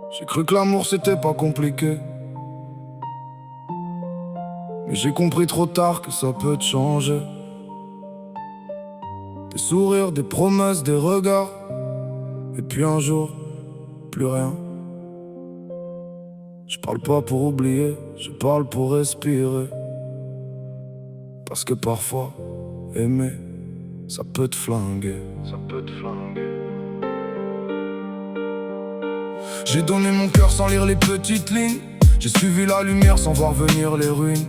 J'ai cru que l'amour c'était pas compliqué, mais j'ai compris trop tard que ça peut te changer. Des sourires, des promesses, des regards, et puis un jour, plus rien. Je parle pas pour oublier, je parle pour respirer. Parce que parfois, aimer, ça peut te flinguer. Ça peut te flinguer. J'ai donné mon cœur sans lire les petites lignes. J'ai suivi la lumière sans voir venir les ruines.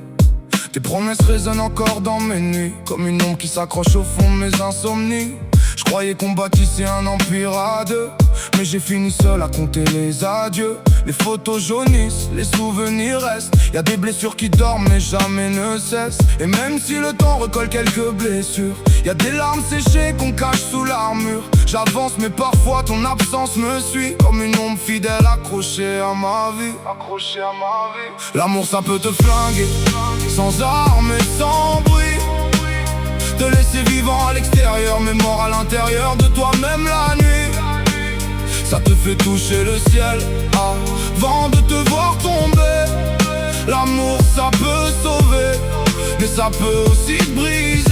Tes promesses résonnent encore dans mes nuits, comme une ombre qui s'accroche au fond de mes insomnies. Je croyais qu'on bâtissait un empire à deux, mais j'ai fini seul à compter les adieux. Les photos jaunissent, les souvenirs restent. Y'a des blessures qui dorment mais jamais ne cessent. Et même si le temps recolle quelques blessures, y'a des larmes séchées qu'on cache sous l'armure. J'avance mais parfois ton absence me suit, comme une ombre fidèle accrochée à ma vie. Accrochée à ma vie. L'amour ça peut te flinguer, sans armes et sans bruit. Te laisser vivant à l'extérieur mais mort à l'intérieur de toi-même la nuit. Ça te fait toucher le ciel avant de te voir tomber. L'amour ça peut sauver, mais ça peut aussi te briser.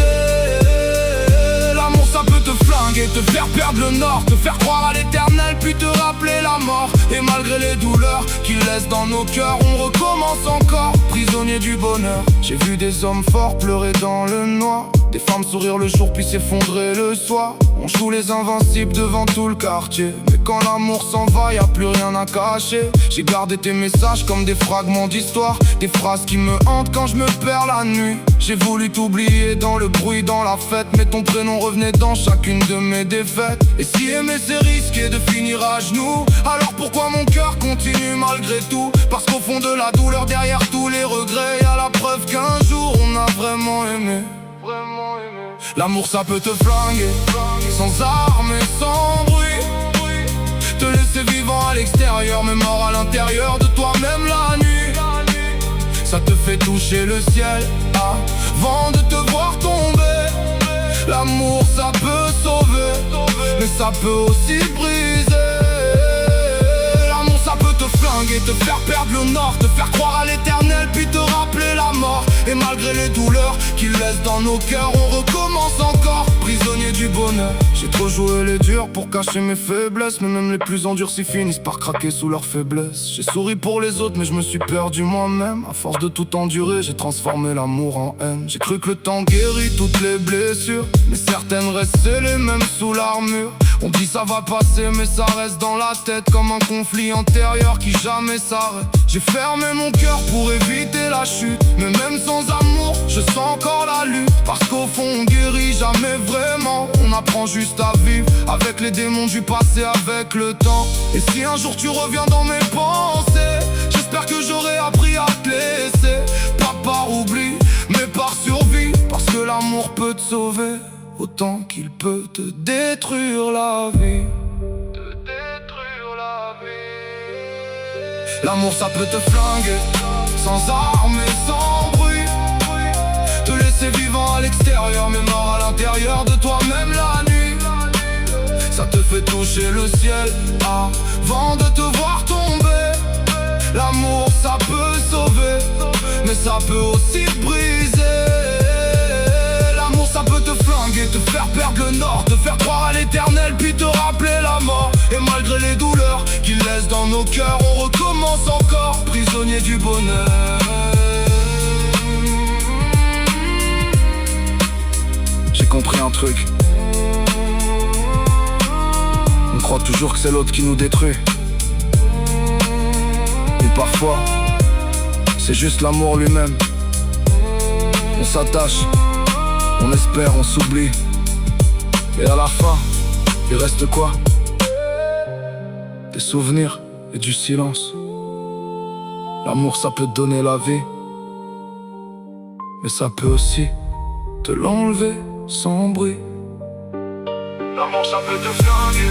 L'amour ça peut te flinguer, te faire perdre le nord, te faire croire à l'éternel puis te rappeler la mort. Et malgré les douleurs qu'il laisse dans nos cœurs, on recommence encore, prisonnier du bonheur. J'ai vu des hommes forts pleurer dans le noir, des femmes sourire le jour puis s'effondrer le soir. On joue les invincibles devant tout le quartier, mais quand l'amour s'en va, y'a plus rien à cacher. J'ai gardé tes messages comme des fragments d'histoire, des phrases qui me hantent quand je me perds la nuit. J'ai voulu t'oublier dans le bruit, dans la fête, mais ton prénom revenait dans chacune de mes défaites. Et si aimer c'est risqué de finir à genoux, alors pourquoi mon cœur continue malgré tout? Parce qu'au fond de la douleur, derrière tous les regrets, y'a la preuve qu'un jour on a vraiment aimé. L'amour ça peut te flinguer, sans armes et sans bruit. Te laisser vivant à l'extérieur mais mort à l'intérieur de toi-même la nuit. Ça te fait toucher le ciel avant de te voir tomber. L'amour ça peut sauver, mais ça peut aussi briser. L'amour ça peut te flinguer, te faire perdre le nord, te faire croire à l'éternel puis te rappeler la mort. Et malgré les douleurs qu'il laisse dans nos cœurs, on recommence encore, prisonnier du bonheur. J'ai trop joué les durs pour cacher mes faiblesses, mais même les plus endurcis finissent par craquer sous leur faiblesse. J'ai souri pour les autres mais je me suis perdu moi-même. À force de tout endurer, j'ai transformé l'amour en haine. J'ai cru que le temps guérit toutes les blessures, mais certaines restent scellées même sous l'armure. On dit ça va passer mais ça reste dans la tête, comme un conflit antérieur qui jamais s'arrête. J'ai fermé mon cœur pour éviter la chute, mais même sans amour, je sens encore la lutte. Parce qu'au fond on guérit jamais vraiment, on apprend juste à vivre avec les démons du passé, avec le temps. Et si un jour tu reviens dans mes pensées, j'espère que j'aurai appris à te laisser. Pas par oubli, mais par survie. Parce que l'amour peut te sauver autant qu'il peut te détruire la vie. L'amour ça peut te flinguer, sans armes et sans bruit. Te laisser vivant à l'extérieur mais mort à l'intérieur de toi-même la nuit. Ça te fait toucher le ciel avant de te voir tomber. L'amour ça peut sauver, mais ça peut aussi te briser. L'amour ça peut te flinguer, te faire perdre le nord, te faire croire à l'éternel puis te rappeler la mort. Et malgré les douleurs qu'il laisse dans nos cœurs, on recommence encore, prisonnier du bonheur. J'ai compris un truc. On croit toujours que c'est l'autre qui nous détruit, et parfois c'est juste l'amour lui-même. On s'attache, on espère, on s'oublie, et à la fin, il reste quoi? Des souvenirs et du silence. L'amour ça peut te donner la vie, mais ça peut aussi te l'enlever sans bruit. L'amour ça peut te flinguer.